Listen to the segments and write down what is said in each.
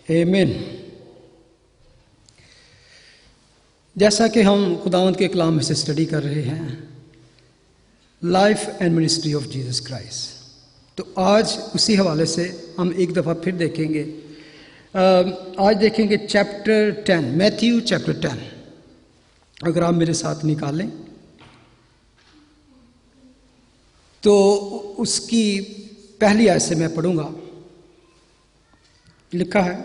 आमीन। जैसा कि हम खुदावंद के कलाम में से स्टडी कर रहे हैं, life and ministry of Jesus Christ, तो आज उसी हवाले से हम एक दफ़ा फिर देखेंगे। आज देखेंगे चैप्टर 10, मैथ्यू चैप्टर 10। अगर आप मेरे साथ निकालें तो उसकी पहली आयत से मैं पढ़ूंगा। लिखा है,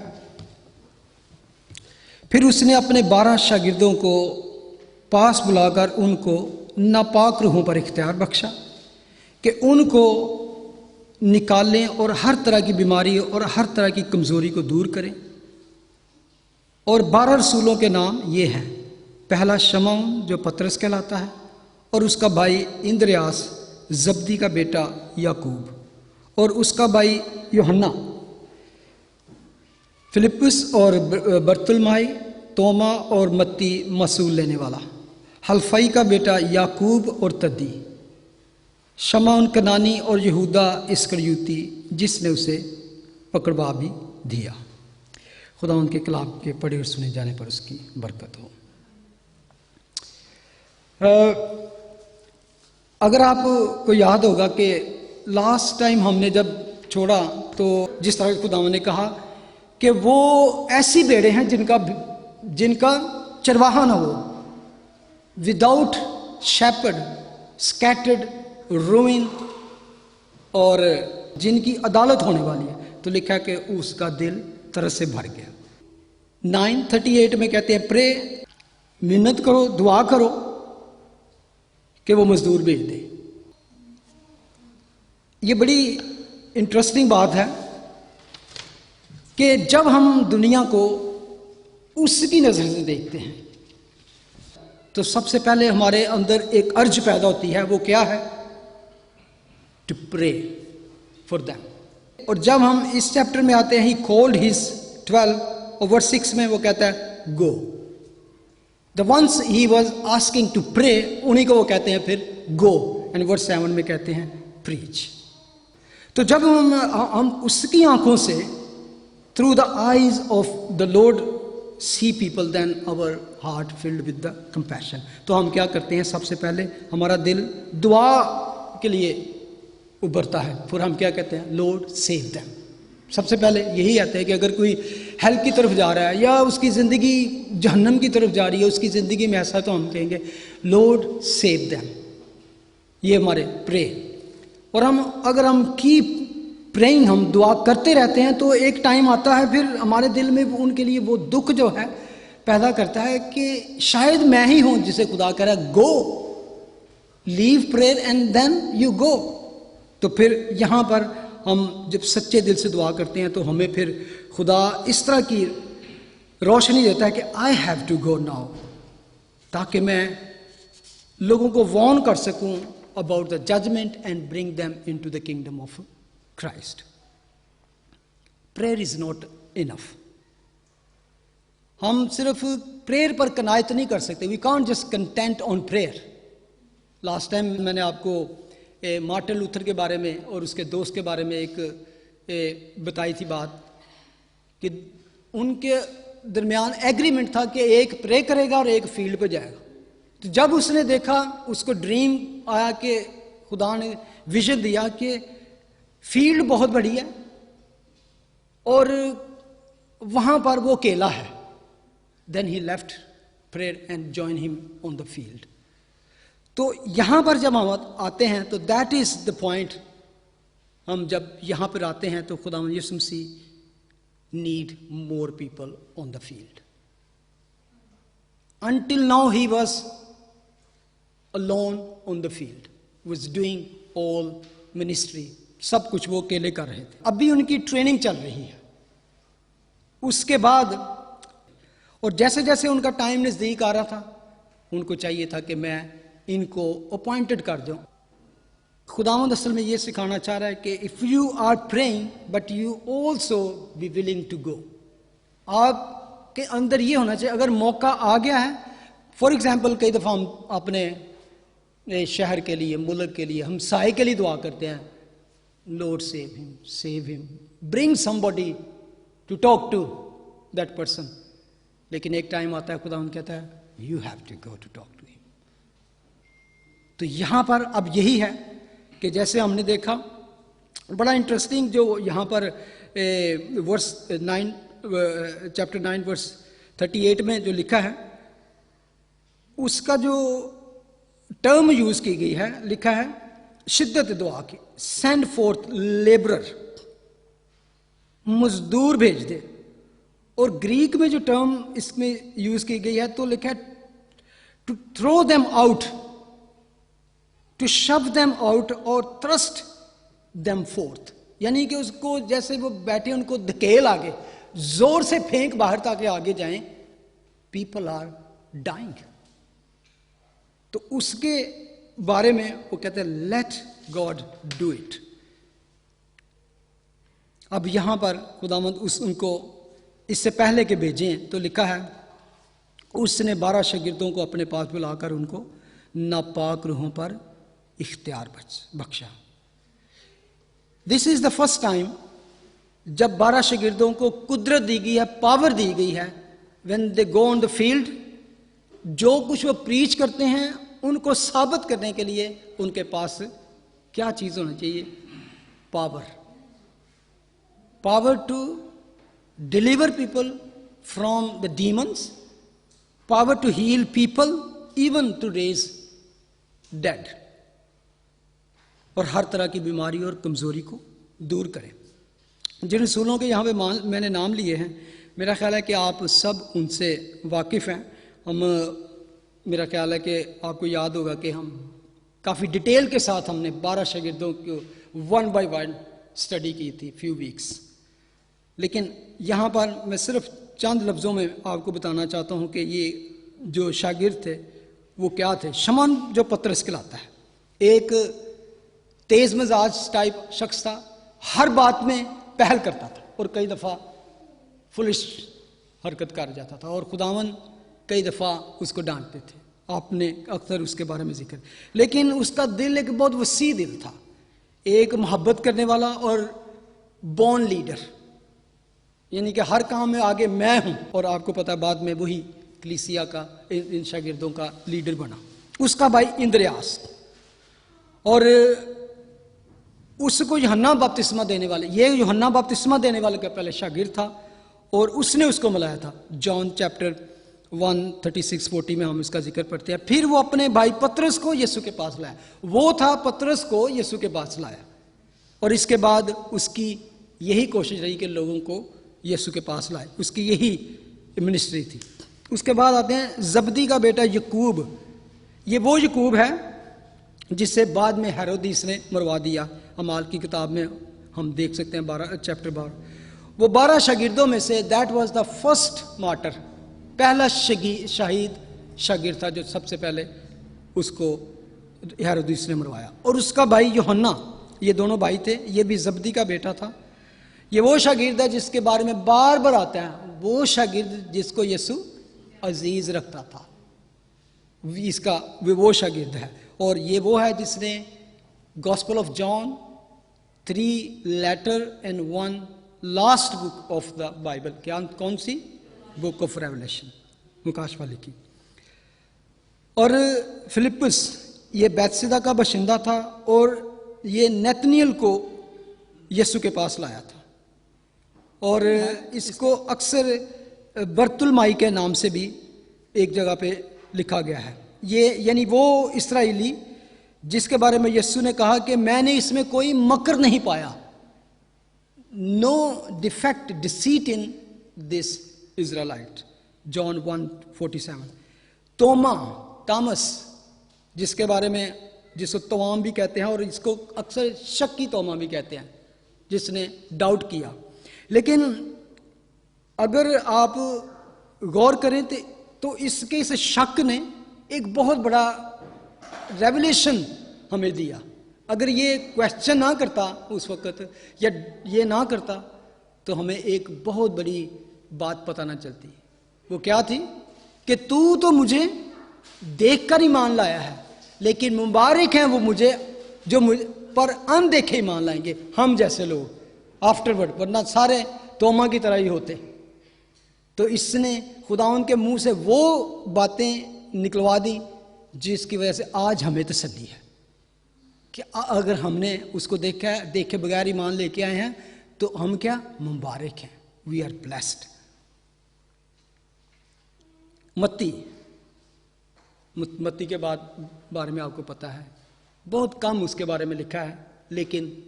फिर उसने अपने 12 शागिर्दों को पास बुलाकर उनको नापाक रूहों पर इख्तियार बख्शा कि उनको निकालें और हर तरह की बीमारी और हर तरह की कमज़ोरी को दूर करें। और 12 रसूलों के नाम ये हैं। पहला शमौन जो पतरस कहलाता है, और उसका भाई इंद्रियास, जब्दी का बेटा याकूब, और उसका भाई यूहन्ना, फिलिप्पुस और बरतुलमाई, तोमा और मत्ती मसूल लेने वाला, हल्फई का बेटा याकूब और तद्दी, शमौन कनानी और यहूदा इस्करियोती जिसने उसे पकड़वा भी दिया। खुदा उनके कलाम के पढ़े और सुने जाने पर उसकी बरकत हो। अगर आपको याद होगा कि लास्ट टाइम हमने जब छोड़ा तो जिस तरह खुदा ने कहा कि वो ऐसी भेड़ें हैं जिनका चरवाहा ना हो, विदाउट शेपर्ड, स्कैटर्ड, रूइन, और जिनकी अदालत होने वाली है। तो लिखा है कि उसका दिल तरस से भर गया। 9:38 में कहते हैं, प्रे, मिन्नत करो, दुआ करो कि वो मजदूर भेज दे। ये बड़ी इंटरेस्टिंग बात है कि जब हम दुनिया को उसकी नज़र से देखते हैं तो सबसे पहले हमारे अंदर एक अर्ज पैदा होती है। वो क्या है? To pray for them. और जब हम इस चैप्टर में आते हैं, ही कॉल्ड हिज 12 और वर्स 6 में वो कहता है go. The ones he was asking to pray, उन्हीं को वो कहते हैं फिर गो। एंड वर्स 7 में कहते हैं प्रीच। तो जब हम उसकी आंखों से through the eyes of the Lord see people, then our heart filled with the compassion। तो हम क्या करते हैं? सबसे पहले हमारा दिल दुआ के लिए उभरता है। फिर हम क्या कहते हैं? Lord save them। सबसे पहले यही आता है कि अगर कोई हेल्प की तरफ जा रहा है या उसकी ज़िंदगी जहन्नम की तरफ जा रही है, उसकी ज़िंदगी में ऐसा, तो हम कहेंगे Lord save them। ये हमारे प्रे। और अगर हम कीप प्रेइंग, हम दुआ करते रहते हैं, तो एक टाइम आता है फिर हमारे दिल में उनके लिए वो दुख जो है पैदा करता है कि शायद मैं ही हूं जिसे खुदा कह रहा है go, leave prayer and then you go. तो फिर यहां पर हम जब सच्चे दिल से दुआ करते हैं तो हमें फिर खुदा इस तरह की रोशनी देता है कि I have to go now, ताकि मैं लोगों को वार्न कर सकूं about the judgement and bring them into the kingdom of Christ। Prayer is not enough। हम सिर्फ प्रेयर पर कनायत नहीं कर सकते। We can't just content on prayer। Last time मैंने आपको मार्टिन लूथर के बारे में और उसके दोस्त के बारे में एक बताई थी बात कि उनके दरमियान एग्रीमेंट था कि एक प्रे करेगा और एक फील्ड पे जाएगा। तो जब उसने देखा, उसको ड्रीम आया कि खुदा ने विजन दिया कि फील्ड बहुत बड़ी है और वहां पर वो अकेला है। Then he left prayer and join him on the field. तो यहां पर जब हम आते हैं तो दैट इज द पॉइंट। हम जब यहां पर आते हैं तो खुदा Yeshu Masih need more people on the field. Until now he was alone on the field, was doing all ministry, सब कुछ वो अकेले कर रहे थे। अभी उनकी ट्रेनिंग चल रही है। उसके बाद और जैसे जैसे उनका टाइम नज़दीक आ रहा था, उनको चाहिए था कि मैं इनको अपॉइंटेड कर दूं। खुदावंद असल में ये सिखाना चाह रहा है कि if you are praying but you also be willing to go. आपके अंदर ये होना चाहिए, अगर मौका आ गया है, फॉर एग्जाम्पल कई दफ़ा हम अपने शहर के लिए, मुल्क के लिए, हमसाए के लिए दुआ करते हैं, Lord save him, bring somebody to talk to, that person, लेकिन एक टाइम आता है खुदा उन कहता है you have to go to talk to him. तो यहां पर अब यही है कि जैसे हमने देखा, बड़ा इंटरेस्टिंग जो यहां पर वर्स 9 चैप्टर 9 वर्स 38 में जो लिखा है, उसका जो टर्म यूज की गई है, लिखा है शिद्दत दुआ की, सेंड फोर्थ लेबरर, मजदूर भेज दे। और ग्रीक में जो टर्म इसमें यूज की गई है तो लिखा है to throw them out, to shove them out और थ्रस्ट देम फोर्थ, यानी कि उसको जैसे वो बैठे उनको धकेल आगे, जोर से फेंक बाहर ताकि आगे जाएं। People are dying. तो उसके बारे में वो कहते हैं लेट गॉड डू इट। अब यहां पर खुदावंद उनको इससे पहले के भेजें तो लिखा है उसने 12 शागिर्दों को अपने पास बुलाकर उनको नापाक रूहों पर इख्तियार बख्शा। This is the first time जब 12 शागिर्दों को कुदरत दी गई है, पावर दी गई है। When they go on the field, जो कुछ वो प्रीच करते हैं उनको साबित करने के लिए उनके पास क्या चीज होनी चाहिए? Power. Power to deliver people from the demons, power to heal people, even to raise dead, और हर तरह की बीमारी और कमजोरी को दूर करें। जिन रसूलों के यहाँ पे मैंने नाम लिए हैं, मेरा ख्याल है कि आप सब उनसे वाकिफ़ हैं। मेरा ख्याल है कि आपको याद होगा कि हम काफ़ी डिटेल के साथ हमने 12 शागिर्दों को 1 बाय 1 स्टडी की थी फ्यू वीक्स। लेकिन यहाँ पर मैं सिर्फ चंद लफ्ज़ों में आपको बताना चाहता हूँ कि ये जो शागिर्द थे वो क्या थे। शमौन जो पतरस कहलाता है, एक तेज़ मिजाज टाइप शख्स था, हर बात में पहल करता था और कई दफ़ा फुलिश हरकत कर जाता था और खुदावन कई दफ़ा उसको डांटते थे। आपने अक्सर उसके बारे में जिक्र, लेकिन उसका दिल एक बहुत वसी दिल था, एक मोहब्बत करने वाला और बॉर्न लीडर, यानी कि हर काम में आगे मैं हूं। और आपको पता है बाद में वही कलीसिया का इन शागिर्दों का लीडर बना। उसका भाई इंद्रियास, और उसको यूहन्ना बपतिस्मा देने वाले, ये यूहन्ना बपतिस्मा देने वाले का पहले शागिर्द था और उसने उसको मिलाया था। जॉन चैप्टर 1:36-40 में हम इसका जिक्र पढ़ते हैं। फिर वो अपने भाई पतरस को यीशु के पास लाया, वो था पतरस को यीशु के पास लाया, और इसके बाद उसकी यही कोशिश रही कि लोगों को यीशु के पास लाए, उसकी यही मिनिस्ट्री थी। उसके बाद आते हैं जबदी का बेटा यकूब। ये वो यकूब है जिससे बाद में हेरोदिस ने मरवा दिया। अमाल की किताब में हम देख सकते हैं चैप्टर 12। वो 12 शागिर्दों में say that was the first martyr, पहला शहीद शागिर्द था जो सबसे पहले उसको हेरोदिस ने मरवाया। और उसका भाई यूहन्ना, ये दोनों भाई थे, ये भी जबदी का बेटा था। ये वो शागिर्द है जिसके बारे में बार बार आता है, वो शागिर्द जिसको यीशु अजीज रखता था, इसका वो शागिर्द है। और ये वो है जिसने gospel of John, 3 letter and 1 last book of the Bible, क्या कौन सी? बुक ऑफ रेवलेशन, मुकाशवा लिखी। और फिलिपस ये बैतसैदा का बाशिंदा था और ये नतनियल को यीशु के पास लाया था, और इसको अक्सर बर्तुलमाई के नाम से भी एक जगह पे लिखा गया है। ये यानी वो इस्राएली जिसके बारे में यीशु ने कहा कि मैंने इसमें कोई मकर नहीं पाया, no defect deceit in this Israelite, John 1:47। Thomas जिसके बारे में, जिसको तोमाम भी कहते हैं और इसको अक्सर शक की तोमा भी कहते हैं, जिसने डाउट किया। लेकिन अगर आप गौर करें तो इसके इस शक ने एक बहुत बड़ा रेवलेशन हमें दिया। अगर ये क्वेश्चन ना करता उस वक्त, या ये ना करता, तो हमें एक बहुत बड़ी बात पता ना चलती। वो क्या थी कि तू तो मुझे देखकर ईमान लाया है, लेकिन मुबारक हैं वो मुझे जो मुझे पर अनदेखे ईमान लाएंगे, हम जैसे लोग आफ्टरवर्ड, वरना सारे तोमा की तरह ही होते। तो इसने खुदावन के मुंह से वो बातें निकलवा दी जिसकी वजह से आज हमें तसल्ली है कि अगर हमने उसको देखे बगैर ईमान लेके आए हैं तो हम क्या मुबारक हैं, वी आर ब्लेस्ड। मत्ती के बारे में आपको पता है, बहुत कम उसके बारे में लिखा है, लेकिन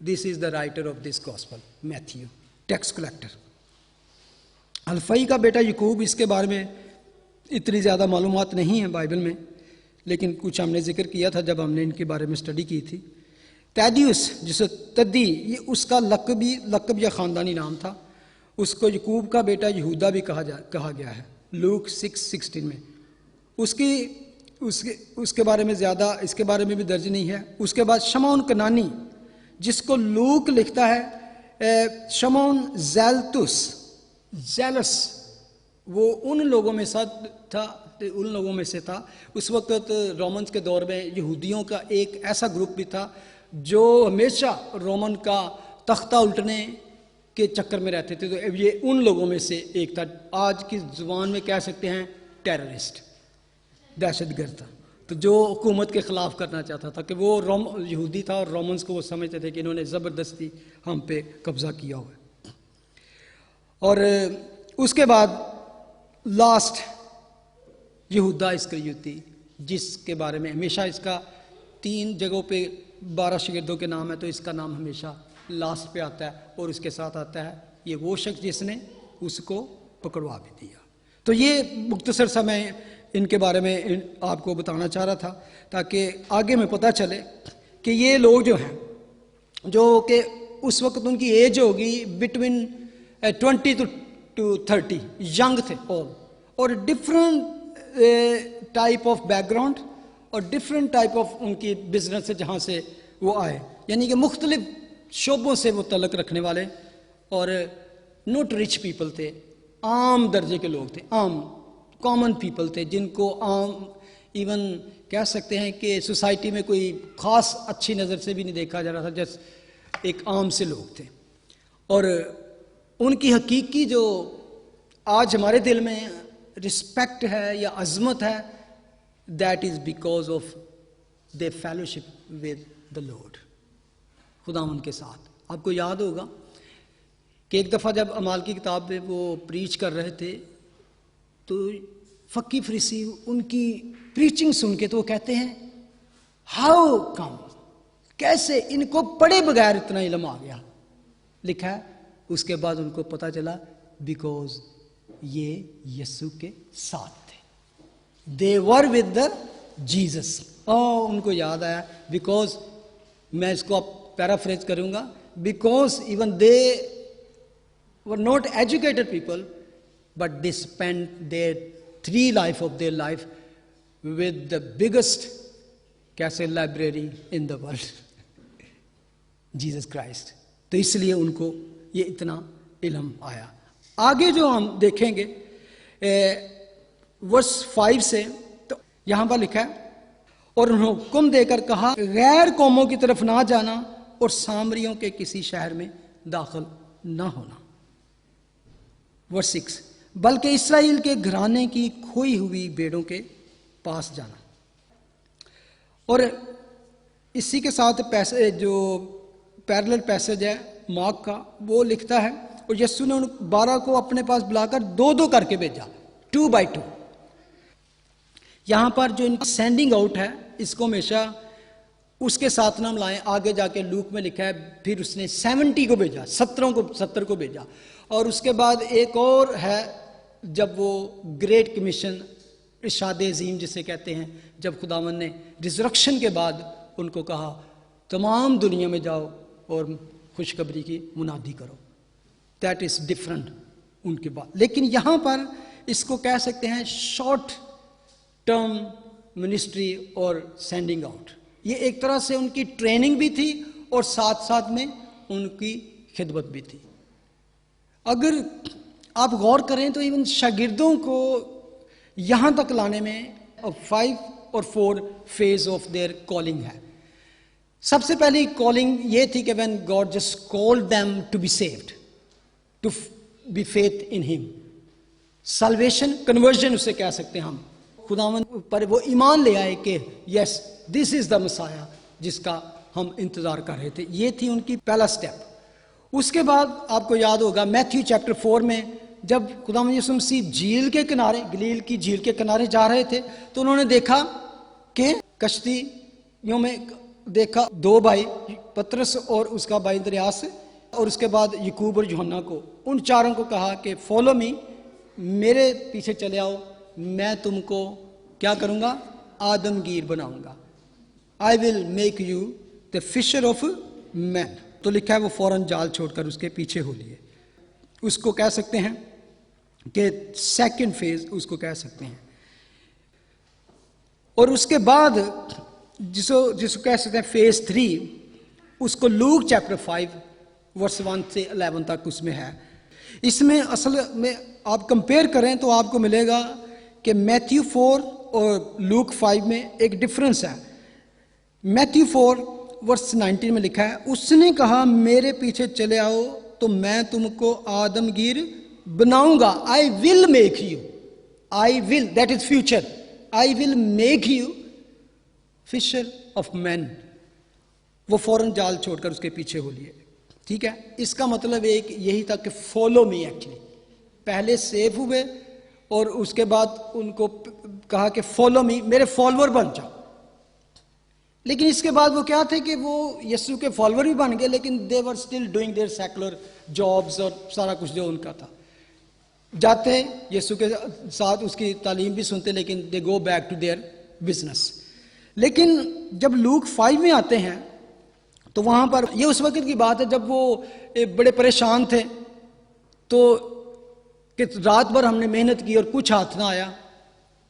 this is the writer of this gospel, Matthew, tax collector. हल्फई का बेटा यकूब, इसके बारे में इतनी ज़्यादा मालूमात नहीं है बाइबल में, लेकिन कुछ हमने जिक्र किया था जब हमने इनके बारे में स्टडी की थी। तैदियुस, जिसे तद्दी, ये उसका लक़ब या ख़ानदानी नाम था। उसको यकूब का बेटा यहूदा भी कहा गया है लूक 6:16 में। उसके बारे में ज़्यादा, इसके बारे में भी दर्ज नहीं है। उसके बाद शमौन कनानी, जिसको लूक लिखता है शमौन ज़ैलस, वो उन लोगों में से था। उस वक्त रोमन्स के दौर में यहूदियों का एक ऐसा ग्रुप भी था जो हमेशा रोमन का तख्ता उल्टने के चक्कर में रहते थे। तो ये उन लोगों में से एक था। आज की ज़ुबान में कह सकते हैं टेररिस्ट, दहशतगर्द था। तो जो हुकूमत के ख़िलाफ़ करना चाहता था कि वो यहूदी था और रोमन्स को वो समझते थे कि इन्होंने ज़बरदस्ती हम पे कब्ज़ा किया हुआ है। और उसके बाद लास्ट यहूदा इस्करियोती, जिसके बारे में हमेशा इसका 3 जगहों पे 12 शागिर्दों के नाम है, तो इसका नाम हमेशा लास्ट पे आता है। और उसके साथ आता है ये वो शख्स जिसने उसको पकड़वा भी दिया। तो ये मुख्तसर सा मैं इनके बारे में आपको बताना चाह रहा था, ताकि आगे में पता चले कि ये लोग जो हैं, जो कि उस वक्त उनकी एज होगी बिटवीन 20 to 30, यंग थे और डिफरेंट टाइप ऑफ बैकग्राउंड और डिफरेंट टाइप ऑफ उनकी बिजनेस से जहाँ से वो आए, यानी कि मुख्तलिफ शोबों से वो तल्लुक़ रखने वाले, और नॉट रिच पीपल थे, आम दर्जे के लोग थे, आम कॉमन पीपल थे, जिनको आम इवन कह सकते हैं कि सोसाइटी में कोई ख़ास अच्छी नज़र से भी नहीं देखा जा रहा था, जस्ट एक आम से लोग थे। और उनकी हकीकी जो आज हमारे दिल में रिस्पेक्ट है या अज़मत है, that is because of they fellowship with the Lord, खुदा उनके साथ। आपको याद होगा कि एक दफ़ा जब अमाल की किताब में वो प्रीच कर रहे थे, तो फ़की फरीसी उनकी प्रीचिंग सुन के तो वो कहते हैं हाउ कम, कैसे इनको पढ़े बगैर इतना इल्म आ गया। लिखा है उसके बाद उनको पता चला बिकॉज ये यीशु के साथ थे, दे वर विद द जीसस। और उनको याद आया, बिकॉज मैं इसको अब पैराफ्रेज करूंगा, because even they were not educated people but they spend their 3 life of their life with the biggest कैसे library in the world, Jesus Christ. तो इसलिए उनको ये इतना इल्म आया। आगे जो हम देखेंगे वर्स 5 से, तो यहां पर लिखा है और उन्होंने हुक्म देकर कहा गैर कौमों की तरफ ना जाना और सामरियों के किसी शहर में दाखिल ना होना। वर्स 6, बल्कि इस्राएल के घराने की खोई हुई भेड़ों के पास जाना। और इसी के साथ पैसे जो पैरेलल पैसेज है मार्क का, वो लिखता है और यीशु ने उन 12 को अपने पास बुलाकर 2-2 करके भेजा, 2 by 2। यहां पर जो इनका सेंडिंग आउट है, इसको हमेशा उसके साथ नाम लाएं। आगे जाके लूक में लिखा है फिर उसने 70 को भेजा, 70 को भेजा। और उसके बाद एक और है जब वो ग्रेट कमीशन, इरशाद अज़ीम जिसे कहते हैं, जब खुदावन ने रिजरेक्शन के बाद उनको कहा तमाम दुनिया में जाओ और खुशखबरी की मुनादी करो। दैट इज़ डिफरेंट उनके बाद। लेकिन यहाँ पर इसको कह सकते हैं शॉर्ट टर्म मिनिस्ट्री और सेंडिंग आउट। ये एक तरह से उनकी ट्रेनिंग भी थी और साथ साथ में उनकी खिदमत भी थी। अगर आप गौर करें तो इवन शागिर्दों को यहाँ तक लाने में 5 और 4 फेज ऑफ देयर कॉलिंग है। सबसे पहली कॉलिंग ये थी कि when God just called them to be saved, to be faith in him. Salvation, conversion उसे कह सकते हैं हम। खुदावन पर वो ईमान ले आए कि yes this is the Messiah जिसका हम इंतजार कर रहे थे। ये थी उनकी पहला स्टेप। उसके बाद आपको याद होगा मैथ्यू चैप्टर 4 में जब खुदावंद यीशु मसीह झील के किनारे, गलील की झील के किनारे जा रहे थे, तो उन्होंने देखा कि कश्तियों में देखा दो भाई, पतरस और उसका भाई अंद्रयास, और उसके बाद याकूब और यूहन्ना को, उन चारों को कहा कि फॉलो मी, मेरे पीछे चले आओ, मैं तुमको क्या करूंगा, आदमगीर बनाऊंगा। I will make you the fisher of man. तो लिखा है वो फौरन जाल छोड़कर उसके पीछे हो लिए। उसको कह सकते हैं कि सेकंड फेज उसको कह सकते हैं। और उसके बाद जिसको कह सकते हैं फेज 3, उसको लूक चैप्टर 5 वर्स 1 से 11 तक उसमें है। इसमें असल में आप कंपेयर करें तो आपको मिलेगा कि मैथ्यू 4 और लूक 5 में एक डिफरेंस है। मैथ्यू 4 वर्स 19 में लिखा है, उसने कहा मेरे पीछे चले आओ तो मैं तुमको आदमगीर बनाऊंगा। I will make you, I will, that is future, I will make you fisher of man. वो फौरन जाल छोड़कर उसके पीछे हो लिए। ठीक है, इसका मतलब एक यही था कि फॉलो मी। एक्चुअली पहले सेव हुए और उसके बाद उनको कहा कि फॉलो मी, मेरे फॉलोअर बन जाओ। लेकिन इसके बाद वो क्या थे कि वो यीशु के फॉलोअर भी बन गए, लेकिन they were still doing their secular jobs और सारा कुछ जो उनका था। जाते यीशु के साथ उसकी तालीम भी सुनते, लेकिन they go back to their business. लेकिन जब लूक 5 में आते हैं तो वहां पर ये उस वक्त की बात है जब वो बड़े परेशान थे, तो कि रात भर हमने मेहनत की और कुछ हाथ ना आया,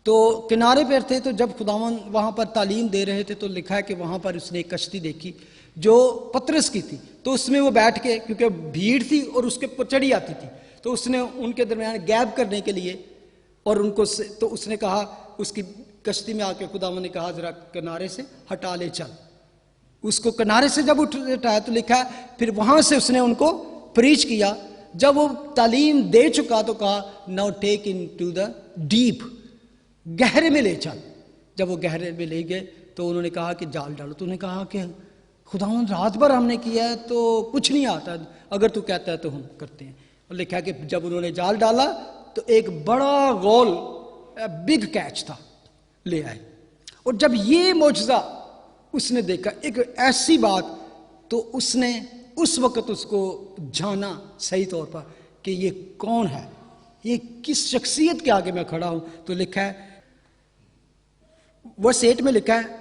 तो किनारे पर थे। तो जब खुदावन वहाँ पर तालीम दे रहे थे तो लिखा है कि वहाँ पर उसने एक कश्ती देखी जो पतरस की थी। तो उसमें वो बैठ के, क्योंकि भीड़ थी और उसके ऊपर चढ़ी आती थी, तो उसने उनके दरमियान गैप करने के लिए और उनको तो उसने कहा, उसकी कश्ती में आके खुदावन ने कहा जरा किनारे से हटा ले चल। उसको किनारे से जब उठाया तो लिखा है फिर वहाँ से उसने उनको प्रीच किया। जब वो तालीम दे चुका तो कहा now take in to the deep, गहरे में ले चल। जब वो गहरे में ले गए तो उन्होंने कहा कि जाल डालो। तो उन्होंने कहा कि खुदावन रात भर हमने किया है तो कुछ नहीं आता, अगर तू कहता है तो हम करते हैं। और लिखा कि जब उन्होंने जाल डाला तो एक बड़ा गोल बिग कैच था, ले आए। और जब ये मौजज़ा उसने देखा, एक ऐसी बात, तो उसने उस वक्त उसको जाना सही तौर पर कि ये कौन है, ये किस शख्सियत के आगे मैं खड़ा हूं। तो लिखा है वर्स 8 में लिखा है,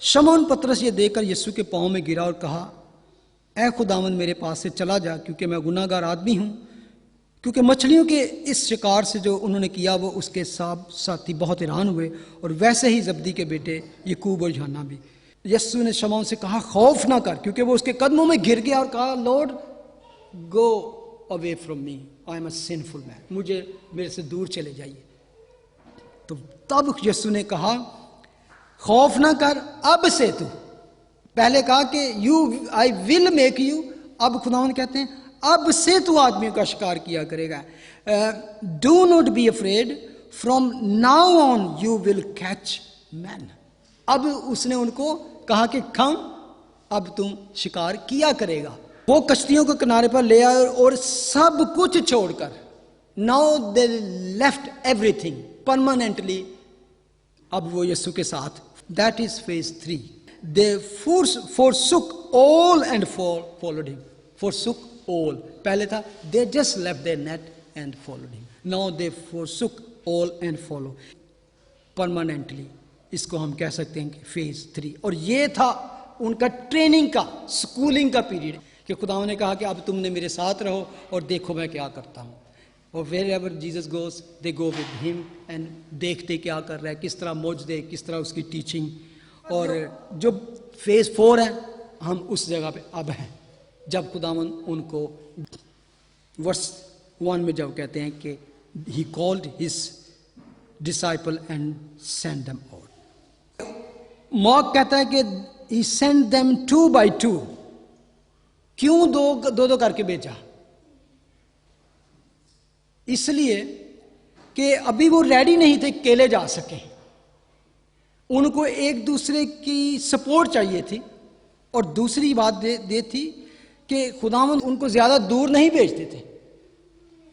शमौन पतरस ये देखकर यीशु के पांव में गिरा और कहा, ऐ खुदावंद मेरे पास से चला जा, क्योंकि मैं गुनाहगार आदमी हूं। क्योंकि मछलियों के इस शिकार से जो उन्होंने किया वो उसके साथी बहुत हैरान हुए, और वैसे ही जब्दी के बेटे याकूब और यूहन्ना भी। यीशु ने शमौन से कहा खौफ ना कर, क्योंकि वो उसके कदमों में गिर गया और कहा Lord go away from me, I am a sinful man, मुझे मेरे से दूर चले जाइए। तो तब यीशु ने कहा खौफ ना कर, अब से तू, पहले कहा कि you I will make you, अब खुदावंद कहते हैं अब से तू आदमियों का शिकार किया करेगा। Do not be afraid, from now on you will catch man. अब उसने उनको कहा कि कम, अब तुम शिकार किया करेगा। वो कश्तियों को किनारे पर ले आए और सब कुछ छोड़कर, now they left everything permanently, अब वो यीशु के साथ। That is phase 3। They forsook all and followed him. forsook all, पहले था they just left their net and followed him. now they forsook all and follow permanently. इसको हम कह सकते हैं कि फेज 3। और ये था उनका ट्रेनिंग का, स्कूलिंग का पीरियड, कि खुदा ने कहा कि अब तुमने मेरे साथ रहो और देखो मैं क्या करता हूँ। और wherever Jesus goes they go with him, and देखते क्या कर रहा है, किस तरह मौजदे, किस तरह उसकी टीचिंग। और जो फेज 4 है हम उस जगह पे अब हैं, जब खुदावन उनको वर्स 1 में जब कहते हैं कि he called his disciple and send them out. Mock कहता है कि ही सेंड देम 2 by 2। क्यों दो करके भेजा? इसलिए कि अभी वो रेडी नहीं थे अकेले जा सके, उनको एक दूसरे की सपोर्ट चाहिए थी। और दूसरी बात ये थी कि खुदावंद उनको ज़्यादा दूर नहीं भेजते थे,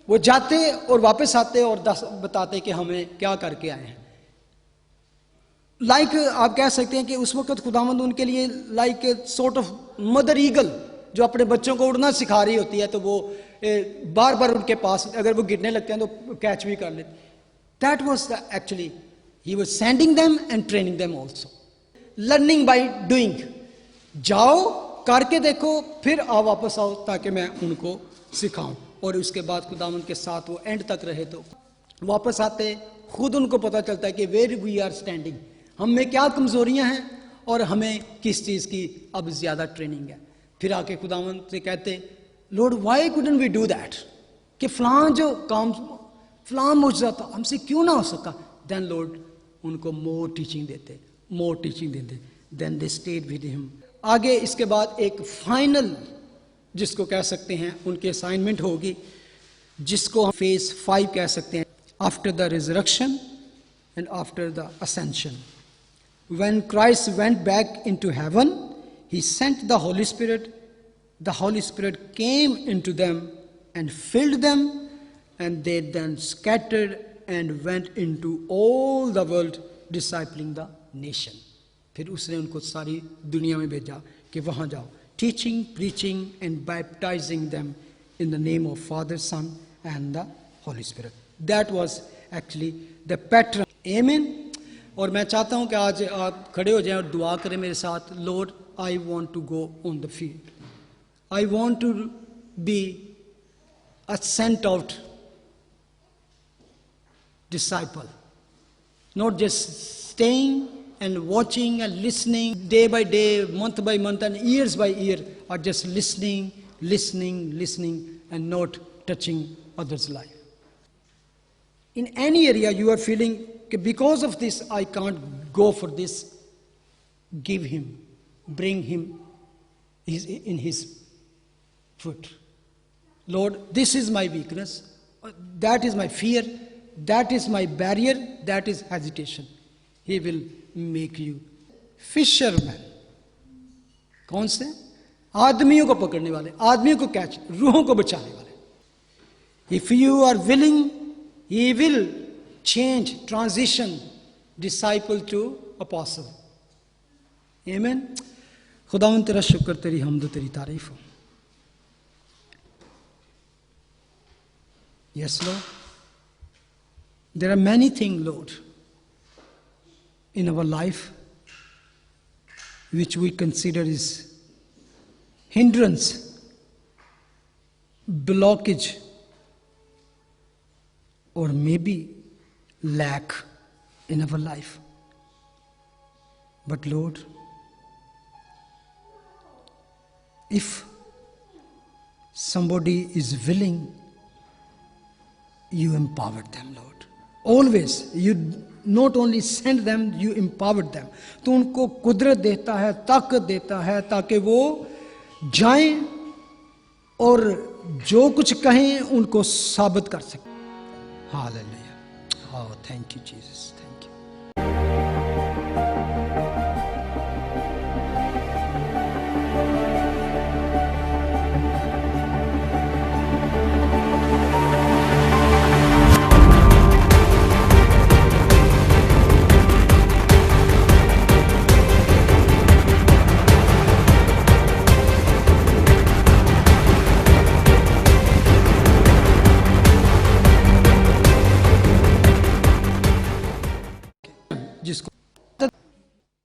वो जाते और वापस आते और बताते कि हमें क्या करके आए हैं। आप कह सकते हैं कि उस वक्त खुदावंद उनके लिए सॉर्ट ऑफ मदर ईगल, जो अपने बच्चों को उड़ना सिखा रही होती है, तो वो बार बार उनके पास, अगर वो गिरने लगते हैं तो कैच भी कर लेते। That was actually he was sending them and training them also, learning by doing. जाओ, करके देखो, फिर आओ, वापस आओ, ताकि मैं उनको सिखाऊं। और उसके बाद खुदावंद के साथ वो एंड तक रहे, तो वापस आते, खुद उनको पता चलता है कि वेयर वी आर स्टैंडिंग, हम में क्या कमजोरियां हैं और हमें किस चीज़ की अब ज़्यादा ट्रेनिंग है। फिर आके खुदावंद से कहते, lord why couldn't we do that, कि फलां जो काम, फलां मुझे था, हमसे क्यों ना हो सका। देन लॉर्ड उनको मोर टीचिंग देते, then they stayed with him. आगे इसके बाद एक फाइनल, जिसको कह सकते हैं उनकी असाइनमेंट होगी, जिसको हम फेज 5 कह सकते हैं, after the resurrection and after the ascension. When Christ went back into heaven, he sent the Holy Spirit. The Holy Spirit came into them and filled them, and they then scattered and went into all the world, discipling the nation. फिर उसने उनको सारी दुनिया में भेजा कि वहाँ जाओ, teaching, preaching and baptizing them in the name of Father, Son and the Holy Spirit. That was actually the pattern. Amen. और मैं चाहता हूं कि आज आप खड़े हो जाएं और दुआ करें मेरे साथ। Lord, I want to go on the field, I want to be a sent out disciple, not just staying and watching and listening day by day, month by month and years by year, or just listening and not touching others' life. In any area you are feeling, because of this I can't go for this, give him, bring him in his foot. Lord, this is my weakness, that is my fear, that is my barrier, that is hesitation. He will make you fisherman. कौन से? आदमियों को पकड़ने वाले, आदमियों को catch, रूहों को बचाने वाले. If you are willing, he will change, transition disciple to apostle. Amen. खुदावंद तेरा शुक्र, तेरी हमद, तेरी तारीफ हो. Yes, Lord. There are many things, Lord, in our life which we consider is hindrance, blockage, or maybe lack in our life. But Lord, if somebody is willing, you empower them, Lord. Always, you not only send them, you empower them. तो उनको कुदरत देता है, ताकत देता है, ताकि वो जाएं और जो कुछ कहें उनको साबित कर सकें. Hallelujah. Oh, thank you, Jesus. Thank you.